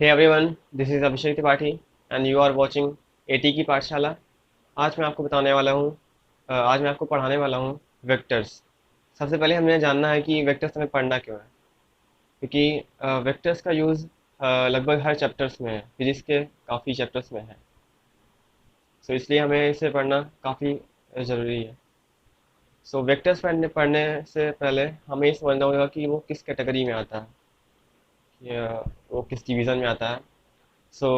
Hey everyone, this is Abhishek Tripathi and you are watching AT की पाठशाला। आज मैं आपको बताने वाला हूँ आज मैं आपको पढ़ाने वाला हूँ वेक्टर्स। सबसे पहले हमें जानना है कि वेक्टर्स हमें पढ़ना क्यों है, क्योंकि वेक्टर्स का यूज़ लगभग हर चैप्टर्स में है, फिजिक्स के काफ़ी चैप्टर्स में है। सो इसलिए हमें इसे पढ़ना काफ़ी ज़रूरी है। सो वेक्टर्स पढ़ने पढ़ने से पहले हमें ये समझना होगा कि वो किस कैटेगरी में आता है, या वो किस डिवीज़न में आता है। सो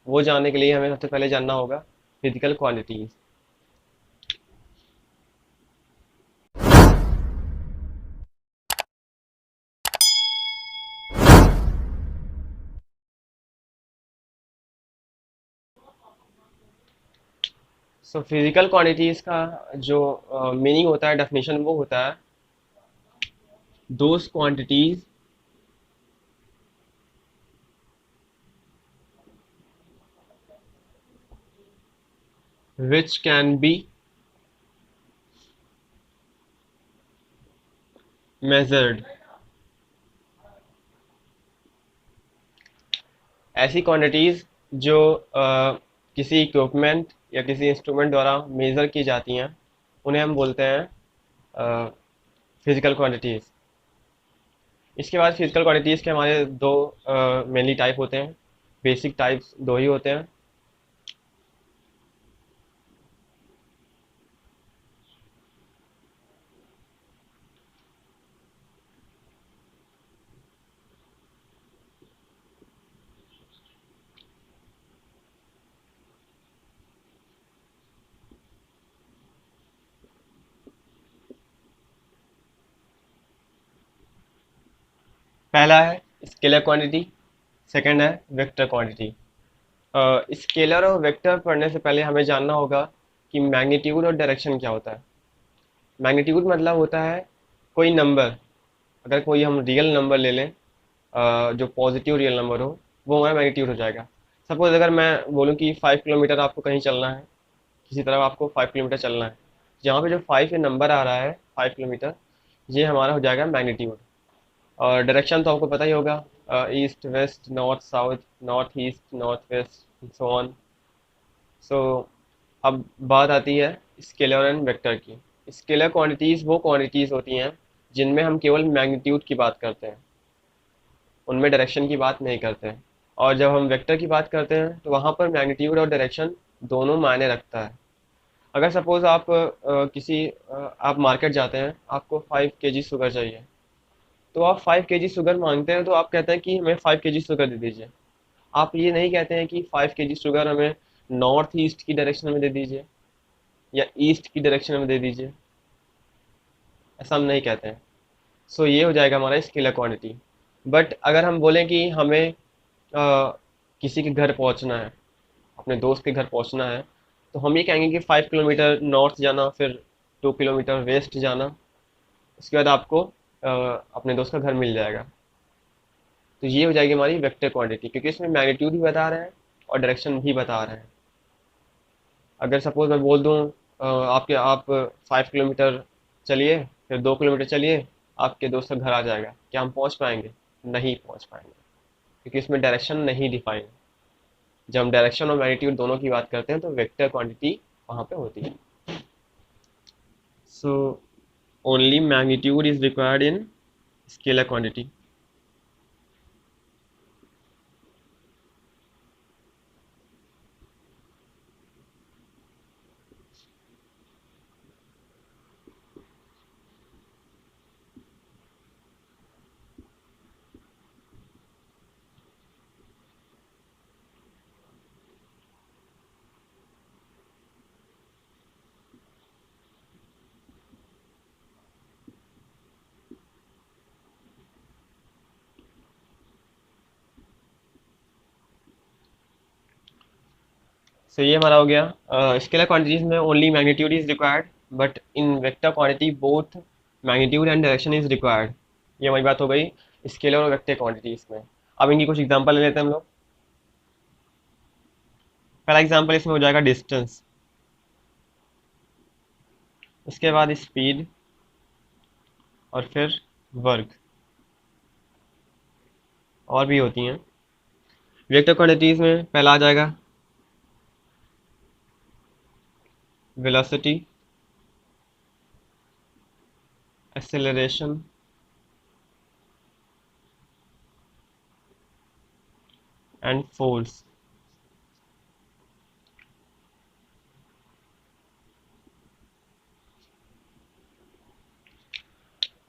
वो जानने के लिए हमें सबसे पहले जानना होगा physical quantities. So physical quantities का जो मीनिंग होता है, डेफिनेशन, वो होता है those quantities which can be measured. ऐसी क्वांटिटीज जो किसी इक्विपमेंट या किसी इंस्ट्रूमेंट द्वारा मेजर की जाती हैं, उन्हें हम बोलते हैं फिजिकल क्वांटिटीज। इसके बाद फिजिकल क्वांटिटीज के हमारे दो मेनली टाइप होते हैं। बेसिक टाइप्स दो ही होते हैं। पहला है स्केलर क्वांटिटी, सेकंड है वेक्टर क्वांटिटी। स्केलर और वेक्टर पढ़ने से पहले हमें जानना होगा कि मैग्नीट्यूड और डायरेक्शन क्या होता है। मैग्नीट्यूड मतलब होता है कोई नंबर, अगर कोई हम रियल नंबर ले लें, जो पॉजिटिव रियल नंबर हो, वो हमारा मैग्नीट्यूड हो जाएगा। सपोज अगर मैं बोलूँ कि 5 किलोमीटर आपको कहीं चलना है, किसी तरफ आपको 5 किलोमीटर चलना है, जहाँ पे जो 5 ये नंबर आ रहा है, 5 किलोमीटर, ये हमारा हो जाएगा मैग्नीट्यूड। और डायरेक्शन तो आपको पता ही होगा, east west north south, north east north west, so on. So अब बात आती है स्केलर एंड वेक्टर की। स्केलर क्वांटिटीज़ वो क्वांटिटीज़ होती हैं जिनमें हम केवल मैग्नीट्यूड की बात करते हैं, उनमें डायरेक्शन की बात नहीं करते हैं। और जब हम वेक्टर की बात करते हैं तो वहाँ पर मैग्नीट्यूड और डायरेक्शन दोनों मायने रखता है। अगर सपोज आप मार्केट जाते हैं, आपको 5 kg शुगर चाहिए, तो आप 5 kg शुगर मांगते हैं, तो आप कहते हैं कि हमें 5 kg शुगर दे दीजिए। आप ये नहीं कहते हैं कि 5 kg शुगर हमें नॉर्थ ईस्ट की डायरेक्शन में दे दीजिए या ईस्ट की डायरेक्शन में दे दीजिए। ऐसा हम नहीं कहते हैं। सो ये हो जाएगा हमारा स्केलर क्वांटिटी। बट अगर हम बोलें कि हमें किसी के घर पहुंचना है, अपने दोस्त के घर पहुंचना है, तो हम ये कहेंगे कि 5 किलोमीटर नॉर्थ जाना, फिर 2 किलोमीटर वेस्ट जाना, उसके बाद आपको अपने दोस्त का घर मिल जाएगा। तो ये हो जाएगी हमारी वेक्टर क्वांटिटी, क्योंकि इसमें मैग्नीट्यूड भी बता रहे हैं और डायरेक्शन भी बता रहे हैं। अगर सपोज मैं बोल दूँ, आप 5 किलोमीटर चलिए, फिर 2 किलोमीटर चलिए, आपके दोस्त का घर आ जाएगा, क्या हम पहुँच पाएंगे? नहीं पहुँच पाएंगे, क्योंकि इसमें डायरेक्शन नहीं डिफाइन। जब हम डायरेक्शन और मैग्नीट्यूड दोनों की बात करते हैं तो वेक्टर क्वांटिटी वहाँ पे होती है। So only magnitude is required in scalar quantity. So ये हमारा हो गया स्केलर क्वांटिटीज में only magnitude is required, but in vector quantity both magnitude and direction is required. ये हमारी बात हो गई स्केलर और वेक्टर क्वांटिटीज में। अब इनकी कुछ एग्जांपल ले लेते हैं हम लोग। पहला एग्जांपल इसमें हो जाएगा डिस्टेंस, उसके बाद स्पीड, और फिर वर्क, और भी होती हैं। वेक्टर क्वांटिटीज में पहला आ जाएगा वेलोसिटी, एक्सेलरेशन एंड फोर्स।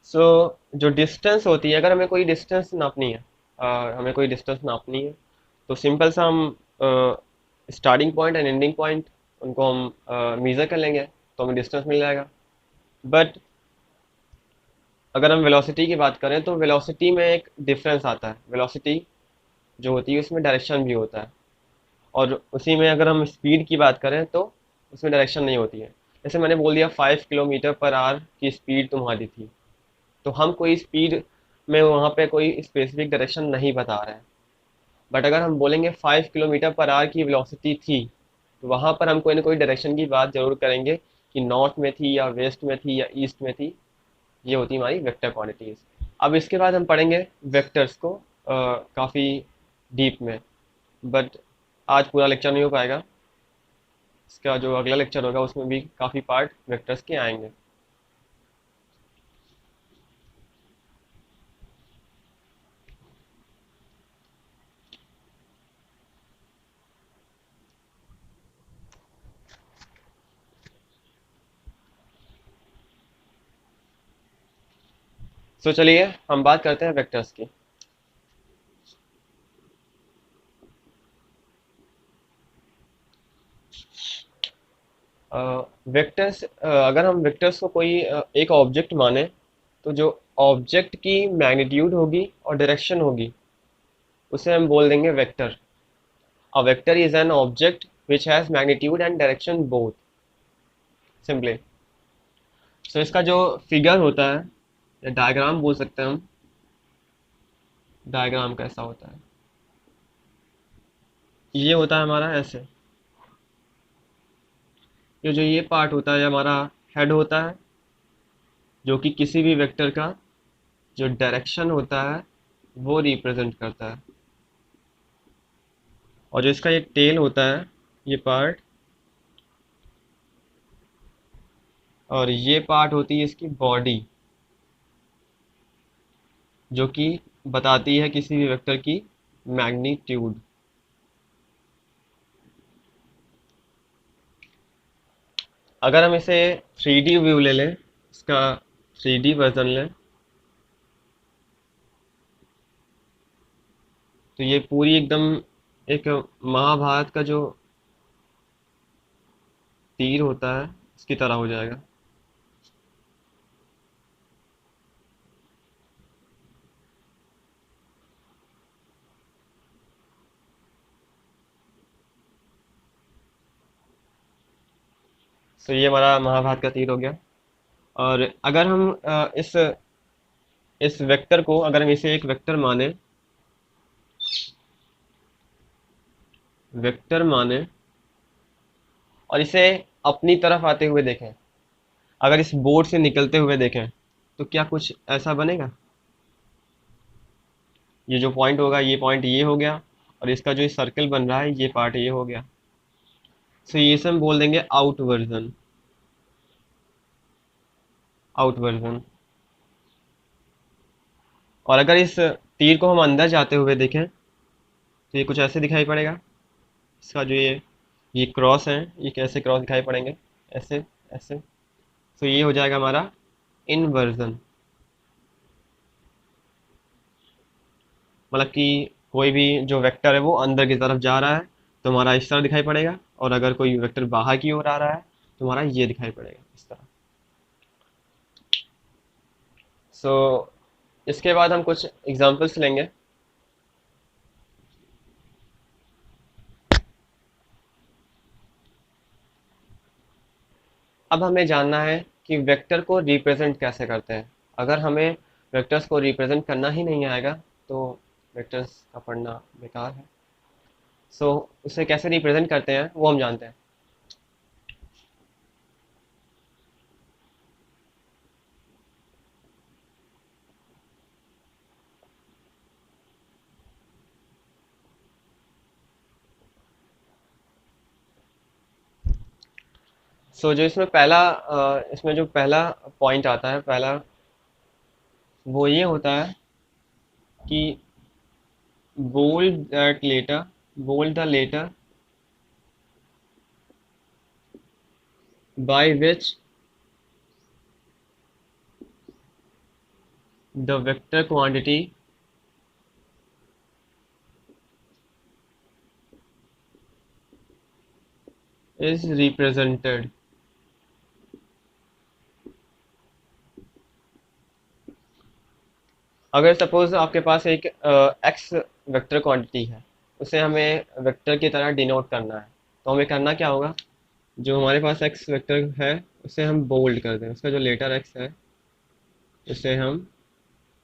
सो जो डिस्टेंस होती है, अगर हमें कोई डिस्टेंस नापनी है, हमें कोई डिस्टेंस नापनी है, तो सिंपल सा हम starting point and ending point उनको हम मेज़र कर लेंगे तो हमें डिस्टेंस मिल जाएगा। बट अगर हम वेलोसिटी की बात करें तो वेलोसिटी में एक डिफरेंस आता है। वेलोसिटी जो होती है उसमें डायरेक्शन भी होता है, और उसी में अगर हम स्पीड की बात करें तो उसमें डायरेक्शन नहीं होती है। जैसे मैंने बोल दिया 5 किलोमीटर पर आवर की स्पीड तुम्हारी थी, तो हम कोई स्पीड में वहाँ पे कोई स्पेसिफिक डायरेक्शन नहीं बता रहे हैं। बट अगर हम बोलेंगे 5 किलोमीटर पर आवर की वेलोसिटी थी, तो वहाँ पर हम कोई ना कोई डायरेक्शन की बात जरूर करेंगे कि नॉर्थ में थी या वेस्ट में थी या ईस्ट में थी। ये होती है हमारी वेक्टर क्वांटिटीज। अब इसके बाद हम पढ़ेंगे वेक्टर्स को काफ़ी डीप में, बट आज पूरा लेक्चर नहीं हो पाएगा। इसका जो अगला लेक्चर होगा उसमें भी काफ़ी पार्ट वेक्टर्स के आएंगे। सो चलिए हम बात करते हैं वेक्टर्स की। वेक्टर्स, अगर हम वेक्टर्स को कोई एक ऑब्जेक्ट माने, तो जो ऑब्जेक्ट की मैग्नीट्यूड होगी और डायरेक्शन होगी उसे हम बोल देंगे vector. A vector is an object which has magnitude and direction both, simply. So इसका जो फिगर होता है या डायग्राम बोल सकते हैं हम, डायग्राम कैसा होता है, ये होता है हमारा ऐसे। ये जो ये पार्ट होता है ये हमारा हेड होता है, जो कि किसी भी वेक्टर का जो डायरेक्शन होता है वो रिप्रेजेंट करता है। और जो इसका ये टेल होता है, ये पार्ट, और ये पार्ट होती है इसकी बॉडी, जो कि बताती है किसी भी वेक्टर की मैग्नीट्यूड। अगर हम इसे 3D व्यू ले लें, इसका 3D वर्जन लें, तो ये पूरी एकदम एक महाभारत का जो तीर होता है इसकी तरह हो जाएगा। तो ये हमारा महाभारत का तीर हो गया। और अगर हम इस वेक्टर को, अगर हम इसे एक वेक्टर माने, वेक्टर माने और इसे अपनी तरफ आते हुए देखें, अगर इस बोर्ड से निकलते हुए देखें, तो क्या कुछ ऐसा बनेगा? ये जो पॉइंट होगा, ये पॉइंट ये हो गया, और इसका जो सर्कल बन रहा है ये पार्ट ये हो गया। सो ये से हम बोल देंगे आउट वर्जन, आउट वर्जन। और अगर इस तीर को हम अंदर जाते हुए देखें तो ये कुछ ऐसे दिखाई पड़ेगा। इसका जो ये क्रॉस है, ये कैसे क्रॉस दिखाई पड़ेंगे, ऐसे ऐसे। तो ये हो जाएगा हमारा इनवर्जन। मतलब कि कोई भी जो वेक्टर है वो अंदर की तरफ जा रहा है तो हमारा इस तरह दिखाई पड़ेगा, और अगर कोई वेक्टर बाहर की ओर आ रहा है तो हमारा ये दिखाई पड़ेगा इस तरह। सो इसके बाद हम कुछ एग्जांपल्स लेंगे। अब हमें जानना है कि वेक्टर को रिप्रेजेंट कैसे करते हैं। अगर हमें वेक्टर्स को रिप्रेजेंट करना ही नहीं आएगा तो वेक्टर्स का पढ़ना बेकार है। सो उसे कैसे रिप्रेजेंट करते हैं वो हम जानते हैं। सो जो इसमें पहला इसमें जो पहला पॉइंट आता है पहला, वो ये होता है कि bold that later bold the letter by which the vector quantity is represented। अगर सपोज आपके पास एक एक्स वेक्टर क्वांटिटी है, उसे हमें वेक्टर की तरह डिनोट करना है, तो हमें करना क्या होगा? जो हमारे पास एक्स वेक्टर है उसे हम बोल्ड कर दें, उसका जो लेटर एक्स है उसे हम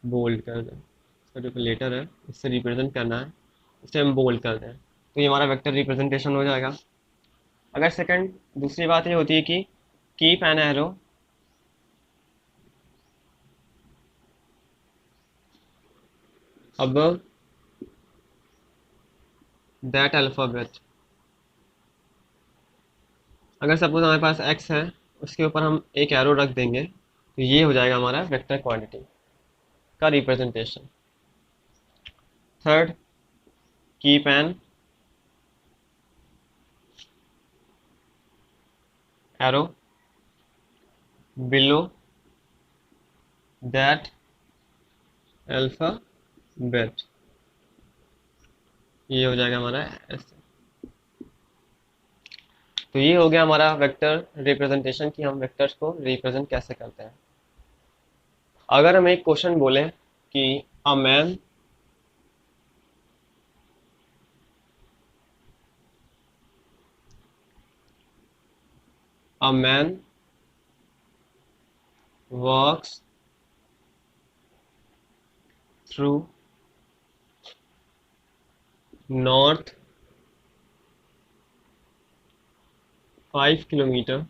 बोल्ड कर दें, उसका जो लेटर है इससे रिप्रेजेंट करना है, उसे हम बोल्ड कर दें, तो ये हमारा वेक्टर रिप्रेजेंटेशन हो जाएगा। अगर सेकंड दूसरी बात ये होती है कि keep an arrow above that alphabet। अगर सपोज हमारे पास x है, उसके ऊपर हम एक एरो रख देंगे, तो ये हो जाएगा हमारा वेक्टर क्वांटिटी का representation. Third, keep an arrow below that alphabet, ये हो जाएगा हमारा ऐसे। तो ये हो गया हमारा वेक्टर रिप्रेजेंटेशन कि हम वेक्टर्स को रिप्रेजेंट कैसे करते हैं। अगर हम एक क्वेश्चन बोलें कि a man a man walks through north 5 kilometer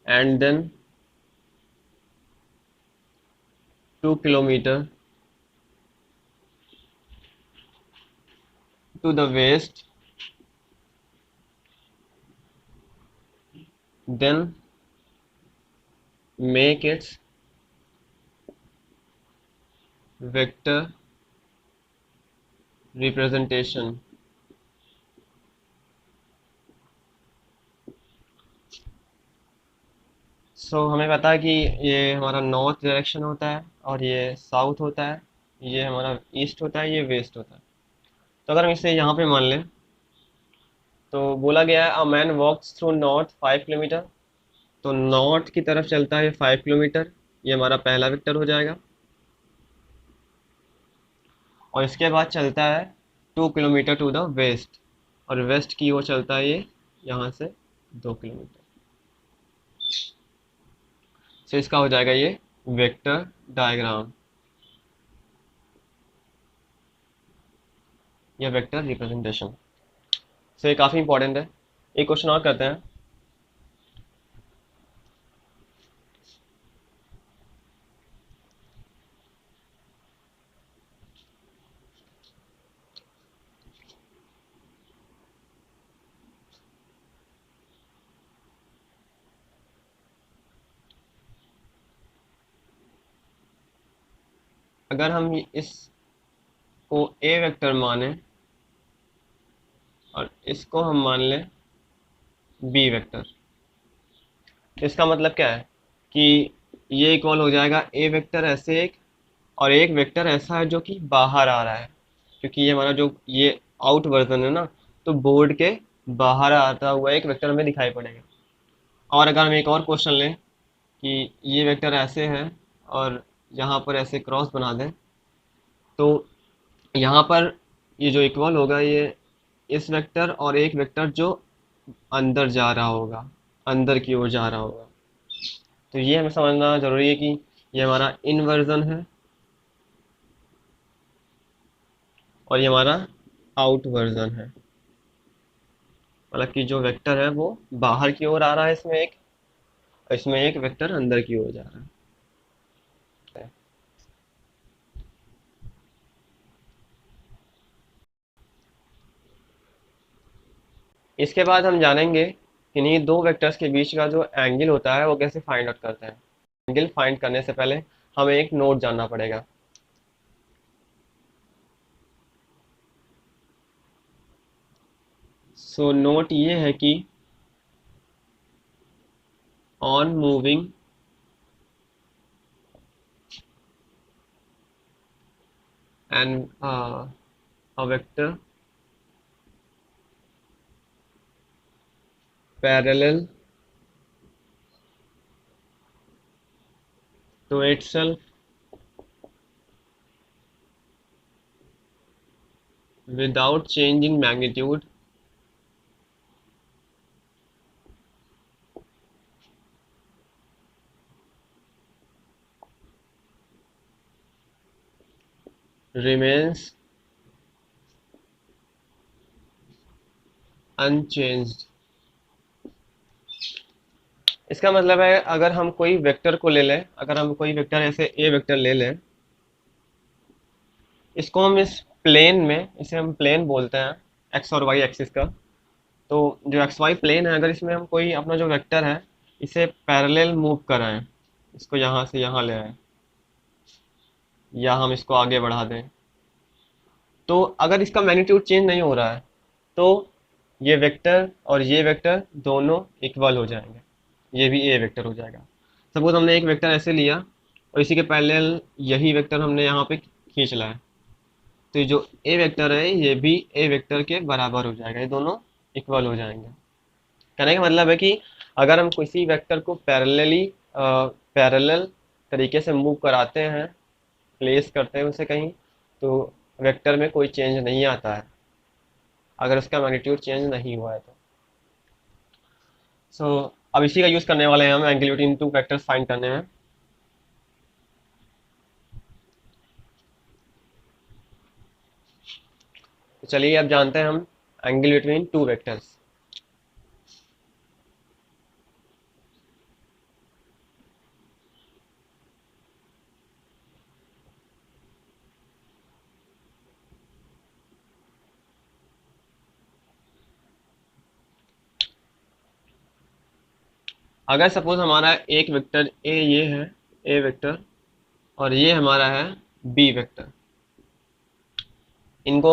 and then 2 kilometer to the west, then make its vector representation। हमें पता है कि ये हमारा नॉर्थ डायरेक्शन होता है और ये साउथ होता है, ये हमारा ईस्ट होता है, ये वेस्ट होता है। तो अगर हम इसे यहाँ पे मान लें, तो बोला गया है a man walks through north 5 kilometre, तो नॉर्थ की तरफ चलता है 5 किलोमीटर, ये हमारा पहला वेक्टर हो जाएगा। और इसके बाद चलता है 2 किलोमीटर टू द वेस्ट, और वेस्ट की ओर चलता है ये यहाँ से 2 किलोमीटर। इसका हो जाएगा ये वेक्टर डायग्राम या वेक्टर रिप्रेजेंटेशन। ये काफ़ी इंपॉर्टेंट है। एक क्वेश्चन और करते हैं। अगर हम इसको ए वेक्टर माने और इसको हम मान लें बी वेक्टर, तो इसका मतलब क्या है कि ये इक्वल हो जाएगा ए वेक्टर ऐसे एक, और एक वेक्टर ऐसा है जो कि बाहर आ रहा है, क्योंकि ये हमारा जो ये आउट वर्जन है ना, तो बोर्ड के बाहर आता हुआ एक वेक्टर हमें दिखाई पड़ेगा। और अगर हम एक और क्वेश्चन लें कि ये वेक्टर ऐसे है और यहाँ पर ऐसे क्रॉस बना दें, तो यहाँ पर ये जो इक्वल होगा ये इस वेक्टर और एक वेक्टर जो अंदर जा रहा होगा, अंदर की ओर जा रहा होगा। तो ये हमें समझना जरूरी है कि ये हमारा इनवर्जन है और ये हमारा आउट वर्जन है, मतलब कि जो वेक्टर है वो बाहर की ओर आ रहा है, इसमें एक वेक्टर अंदर की ओर जा रहा है। इसके बाद हम जानेंगे कि इन्हीं दो वेक्टर्स के बीच का जो एंगल होता है वो कैसे फाइंड आउट करते हैं। एंगल फाइंड करने से पहले हमें एक नोट जानना पड़ेगा। सो नोट ये है कि on moving and a vector parallel to itself without change in magnitude remains unchanged। इसका मतलब है अगर हम कोई वेक्टर को ले लें, अगर हम कोई वेक्टर ऐसे ए वेक्टर ले लें, इसको हम इस प्लेन में, इसे हम प्लेन बोलते हैं एक्स और वाई एक्सिस का। तो जो एक्स वाई प्लेन है, अगर इसमें हम कोई अपना जो वेक्टर है इसे पैरेलल मूव कराएं, इसको यहाँ से यहाँ ले आए या हम इसको आगे बढ़ा दें, तो अगर इसका मैग्नीट्यूड चेंज नहीं हो रहा है तो ये वेक्टर और ये वेक्टर दोनों इक्वल हो जाएंगे, ये भी ए वेक्टर हो जाएगा। सपोज हमने एक वेक्टर ऐसे लिया और इसी के पैरेलल यही वेक्टर हमने यहाँ पे खींच लाया, तो ये जो ए वेक्टर है ये भी ए वेक्टर के बराबर हो जाएगा, ये दोनों इक्वल हो जाएंगे। कहने का मतलब है कि अगर हम किसी वेक्टर को पैरेलल तरीके से मूव कराते हैं, प्लेस करते हैं उसे कहीं, तो वेक्टर में कोई चेंज नहीं आता है अगर उसका मैग्नीट्यूड चेंज नहीं हुआ है तो। सो अब इसी का यूज़ करने वाले हैं हम angle between two vectors find करने में। तो चलिए अब जानते हैं हम एंगल बिटवीन टू वेक्टर्स। अगर सपोज हमारा एक वेक्टर ए ये है, ए वेक्टर, और ये हमारा है बी वेक्टर, इनको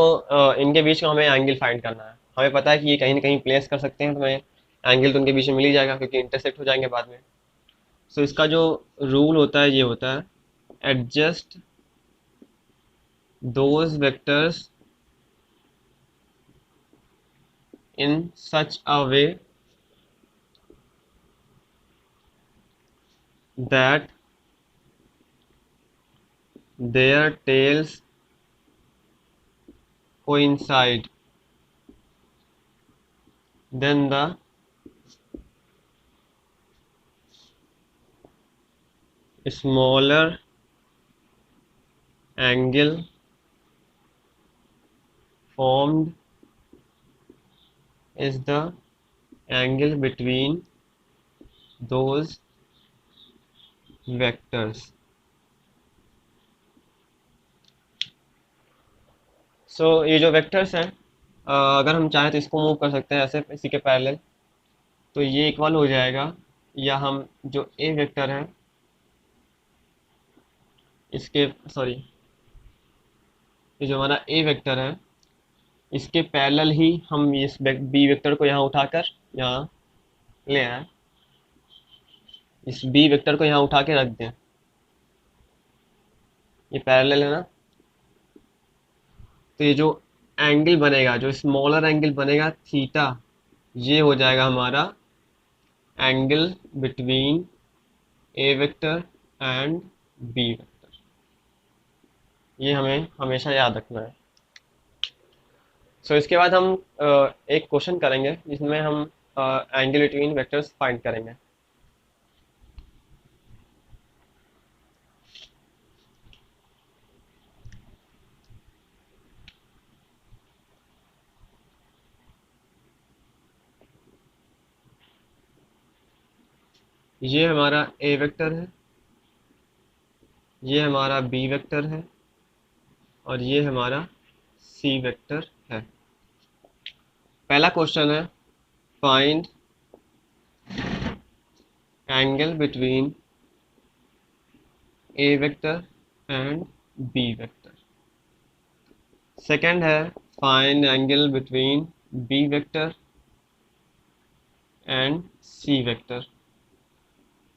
इनके बीच का हमें एंगल फाइंड करना है। हमें पता है कि ये कहीं ना कहीं प्लेस कर सकते हैं, तो हमें एंगल तो उनके बीच में मिल ही जाएगा क्योंकि इंटरसेक्ट हो जाएंगे बाद में। सो इसका जो रूल होता है ये होता है adjust those vectors in such a way that their tails coincide, then the smaller angle formed is the angle between those vectors। सो ये जो वेक्टर्स हैं, अगर हम चाहें तो इसको मूव कर सकते हैं ऐसे इसी के पैरेलल, तो ये इक्वल हो जाएगा, या हम जो ए वेक्टर है इसके, सॉरी, ये जो हमारा ए वेक्टर है इसके पैरेलल ही हम इस बी वेक्टर को यहाँ उठाकर यहाँ ले आए, इस बी वेक्टर को यहाँ उठा के रख दें, ये पैरेलल है ना। तो ये जो एंगल बनेगा, जो स्मॉलर एंगल बनेगा थीटा, ये हो जाएगा हमारा angle between A vector and B vector. ये हमें हमेशा याद रखना है। सो इसके बाद हम एक क्वेश्चन करेंगे जिसमें हम एंगल बिटवीन वेक्टर्स फाइंड करेंगे। ये हमारा ए वेक्टर है, ये हमारा बी वेक्टर है, और ये हमारा सी वेक्टर है। पहला क्वेश्चन है find angle between A vector and B vector. Second है find angle between B vector and C vector.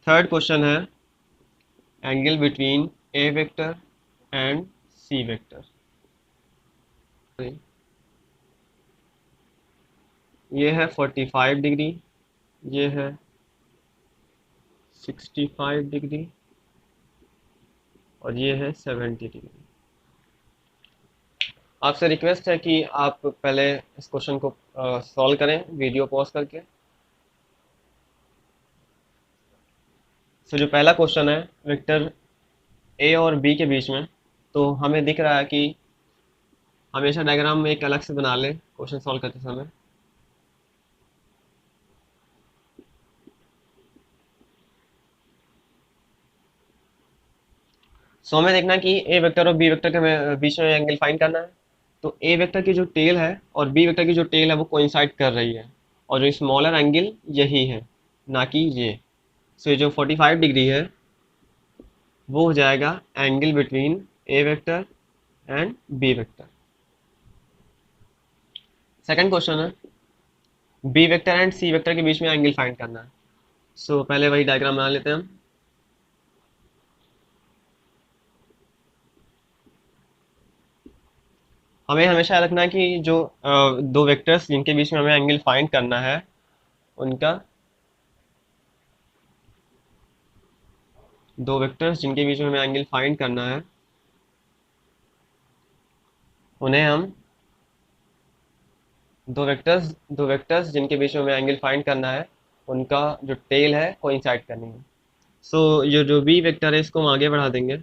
Third question है angle between A vector and C vector. ये है 45 डिग्री, ये है 65 डिग्री और ये है 70 डिग्री। आपसे रिक्वेस्ट है कि आप पहले इस क्वेश्चन को सॉल्व करें वीडियो पॉज करके। जो पहला क्वेश्चन है वेक्टर ए और बी के बीच में, तो हमें दिख रहा है कि हमेशा डायग्राम में एक अलग से बना लें क्वेश्चन सॉल्व करते समय। हमें देखना है कि ए वेक्टर और बी वेक्टर के बीच में एंगल फाइंड करना है। तो ए वेक्टर की जो टेल है और बी वेक्टर की जो टेल है वो कोइंसाइड कर रही है, और जो स्मॉलर एंगल यही है, ना कि ये। ये जो 45 डिग्री है वो हो जाएगा angle between A vector and B vector. Second question है B vector and C vector के बीच में एंगल फाइंड करना है। पहले वही डायग्राम बना लेते हैं हम। हमें हमेशा याद रखना है कि जो दो वेक्टर्स जिनके बीच में हमें एंगल फाइंड करना है, उनका दो वेक्टर्स जिनके बीच में हमें एंगल फाइंड करना है, उन्हें हम दो वेक्टर्स जिनके बीच में हमें एंगल फाइंड करना है, उनका जो टेल है कोइंसाइड करनी है। ये जो बी वेक्टर है इसको हम आगे बढ़ा देंगे।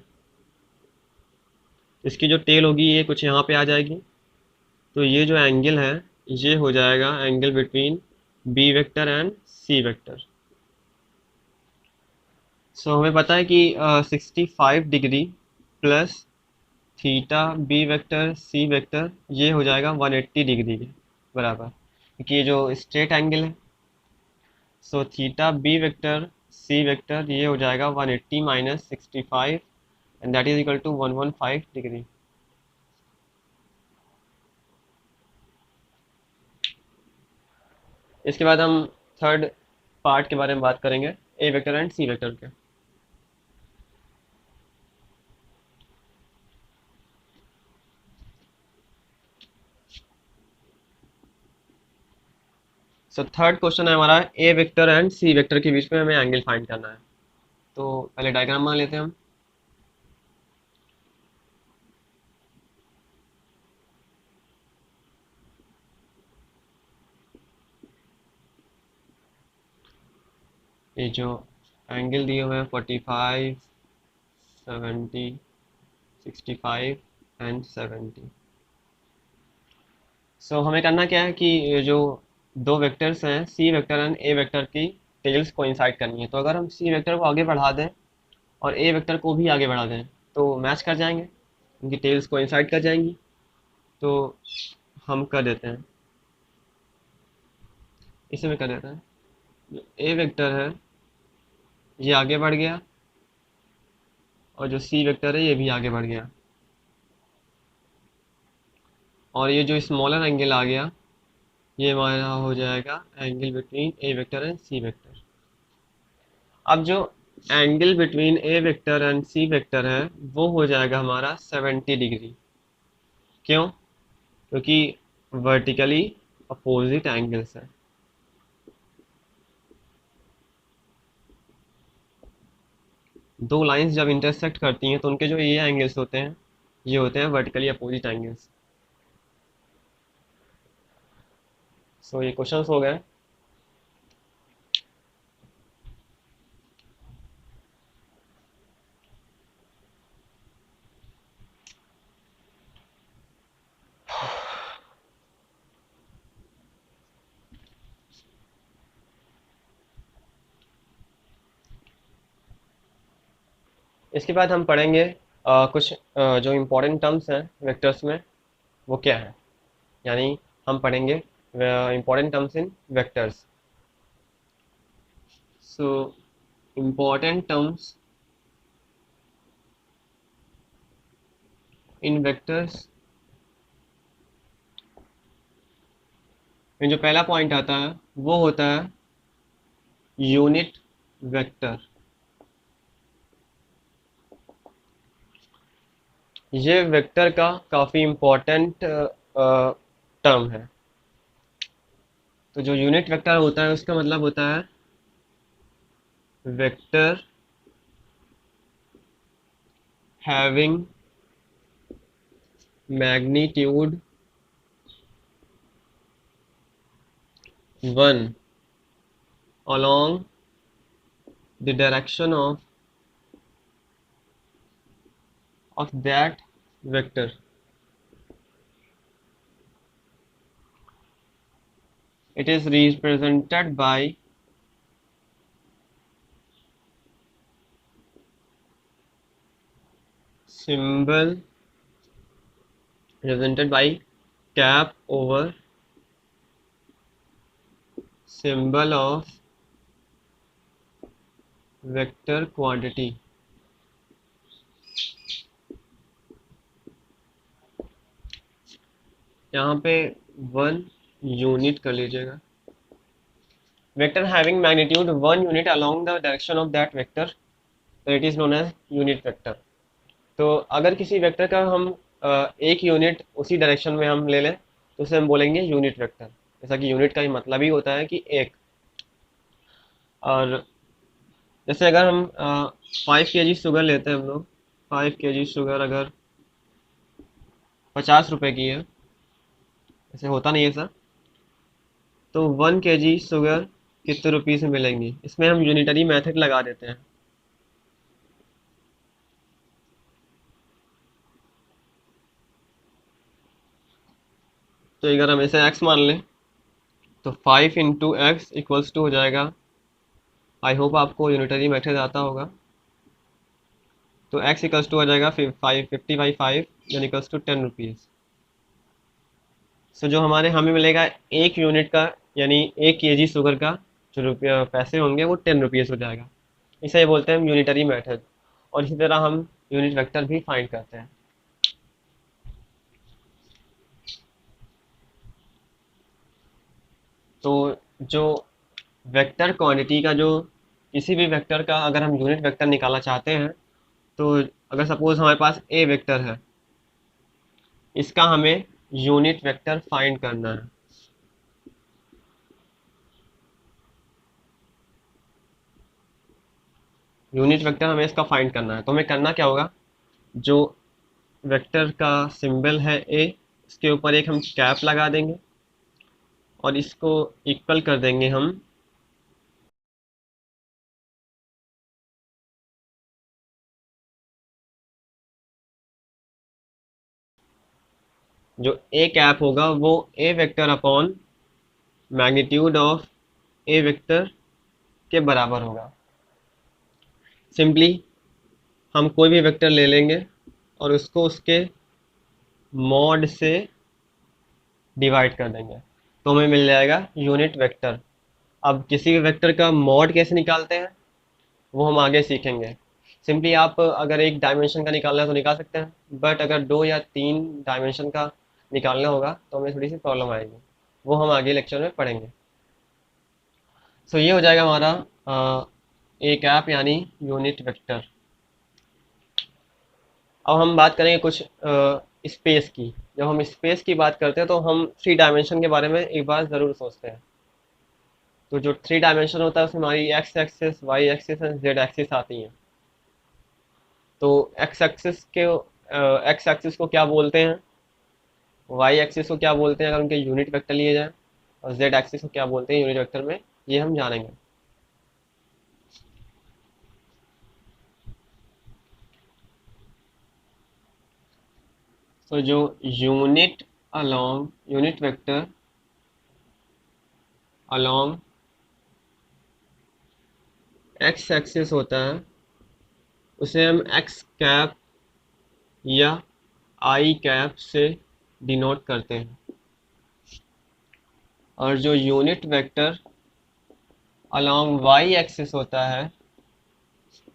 इसकी जो टेल होगी ये कुछ यहाँ पे आ जाएगी, तो ये जो एंगल है ये हो जाएगा angle between B vector and C vector. हमें पता है कि 65 degree plus theta B vector C vector ये हो जाएगा 180 डिग्री के बराबर, क्योंकि ये जो स्ट्रेट एंगल है। Theta B vector C vector ये हो जाएगा 180 minus 65 and that is equal to 115 degree. इसके बाद हम थर्ड पार्ट के बारे में बात करेंगे, ए वेक्टर एंड सी वेक्टर के। थर्ड क्वेश्चन है हमारा ए वेक्टर एंड सी वेक्टर के बीच में हमें एंगल फाइंड करना है। तो पहले डायग्राम बना लेते हैं हम। ये जो एंगल दिए हुए हैं 45, 70, 65 एंड 70। हमें करना क्या है कि ये जो दो वेक्टर्स हैं C vector and A vector की टेल्स कोइंसाइड करनी है। तो अगर हम सी वेक्टर को आगे बढ़ा दें और ए वेक्टर को भी आगे बढ़ा दें तो मैच कर जाएंगे, उनकी टेल्स कोइंसाइड कर जाएंगी। तो हम कर देते हैं, इसे में कर देते हैं। जो ए वेक्टर है ये आगे बढ़ गया और जो सी वेक्टर है ये भी आगे बढ़ गया, और ये जो स्मॉलर एंगल आ गया ये हमारा हो जाएगा angle between A vector and C vector. अब जो angle between A vector and C vector है वो हो जाएगा हमारा 70 डिग्री। क्यों? क्योंकि वर्टिकली अपोजिट एंगल्स है। दो लाइंस जब इंटरसेक्ट करती हैं तो उनके जो ये एंगल्स होते हैं ये होते हैं वर्टिकली अपोजिट एंगल्स। ये क्वेश्चंस हो गए। इसके बाद हम पढ़ेंगे कुछ जो इम्पोर्टेंट टर्म्स हैं वेक्टर्स में वो क्या है, यानी हम पढ़ेंगे important terms in vectors. So important terms in vectors में जो पहला पॉइंट आता है वो होता है यूनिट वेक्टर। ये वेक्टर का काफ़ी इम्पोर्टेंट टर्म है। तो जो यूनिट वेक्टर होता है उसका मतलब होता है vector having magnitude 1 along the direction of that vector. It is represented by symbol represented by cap over symbol of vector quantity. यहाँ पे 1 यूनिट कर लीजिएगा। Vector having magnitude 1 unit along the direction of that vector, it is known as unit vector. तो अगर किसी vector का हम एक यूनिट उसी डायरेक्शन में हम ले लें तो उसे हम बोलेंगे यूनिट वेक्टर। जैसा कि यूनिट का ही मतलब ही होता है कि एक। और जैसे अगर हम 5 kg शुगर लेते हैं हम लोग, 5 kg शुगर अगर 50 रुपए की है, ऐसे होता नहीं है सर, तो 1 kg शुगर कितने रुपीस में मिलेंगी, इसमें हम यूनिटरी मेथड लगा देते हैं। तो अगर हम इसे x मान लें तो 5 इंटू एक्स इक्वल्स टू हो जाएगा, आई होप आपको यूनिटरी मेथड आता होगा, तो x इक्वल्स टू हो जाएगा 50/5 यानी इक्वल्स टू 10 रुपीज़। सो जो हमें मिलेगा एक यूनिट का, यानी 1 kg शुगर का जो रुपया पैसे होंगे वो 10 रुपीज़ हो जाएगा। इसे बोलते हैं हम यूनिटरी मेथड। और इसी तरह हम यूनिट वेक्टर भी फाइंड करते हैं। तो जो वेक्टर क्वांटिटी का, जो किसी भी वेक्टर का अगर हम यूनिट वेक्टर निकालना चाहते हैं, तो अगर सपोज हमारे पास ए वेक्टर है, इसका हमें यूनिट वेक्टर फाइंड करना है। यूनिट वेक्टर हमें इसका फाइंड करना है, तो हमें करना क्या होगा, जो वेक्टर का सिंबल है ए, इसके ऊपर एक हम कैप लगा देंगे और इसको इक्वल कर देंगे हम जो ए कैप होगा वो A vector upon magnitude of A vector के बराबर होगा। सिंपली हम कोई भी वेक्टर ले लेंगे और उसको उसके मॉड से डिवाइड कर देंगे, तो हमें मिल जाएगा यूनिट वेक्टर। अब किसी भी वेक्टर का मॉड कैसे निकालते हैं वो हम आगे सीखेंगे। सिंपली आप अगर एक डायमेंशन का निकालना है तो निकाल सकते हैं, बट अगर 2 या 3 डायमेंशन का निकालना होगा तो हमें थोड़ी सी प्रॉब्लम आएगी, वो हम आगे लेक्चर में पढ़ेंगे। सो ये हो जाएगा हमारा ए कैप यानी यूनिट वेक्टर। अब हम बात करेंगे कुछ स्पेस की। जब हम स्पेस की बात करते हैं तो हम 3 डायमेंशन के बारे में एक बार ज़रूर सोचते हैं। तो जो 3 डायमेंशन होता है उसमें हमारी X axis, Y axis and Z axis आती हैं। तो एक्स एक्सिस को क्या बोलते हैं, वाई एक्सिस को क्या बोलते हैं अगर उनके यूनिट वेक्टर लिए जाए, और जेड एक्सिस को क्या बोलते हैं यूनिट वेक्टर में, ये हम जानेंगे। तो जो unit vector along x axis होता है उसे हम एक्स कैप या आई कैप से डिनोट करते हैं। और जो unit vector along Y axis होता है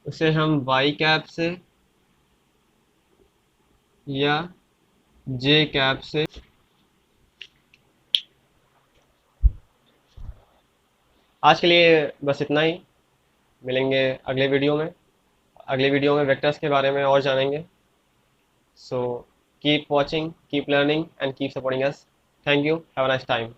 उसे हम वाई कैप से या जे कैप से। आज के लिए बस इतना ही। मिलेंगे अगले वीडियो में वेक्टर्स के बारे में और जानेंगे। So keep watching, keep learning and keep supporting us. Thank you, have a nice time.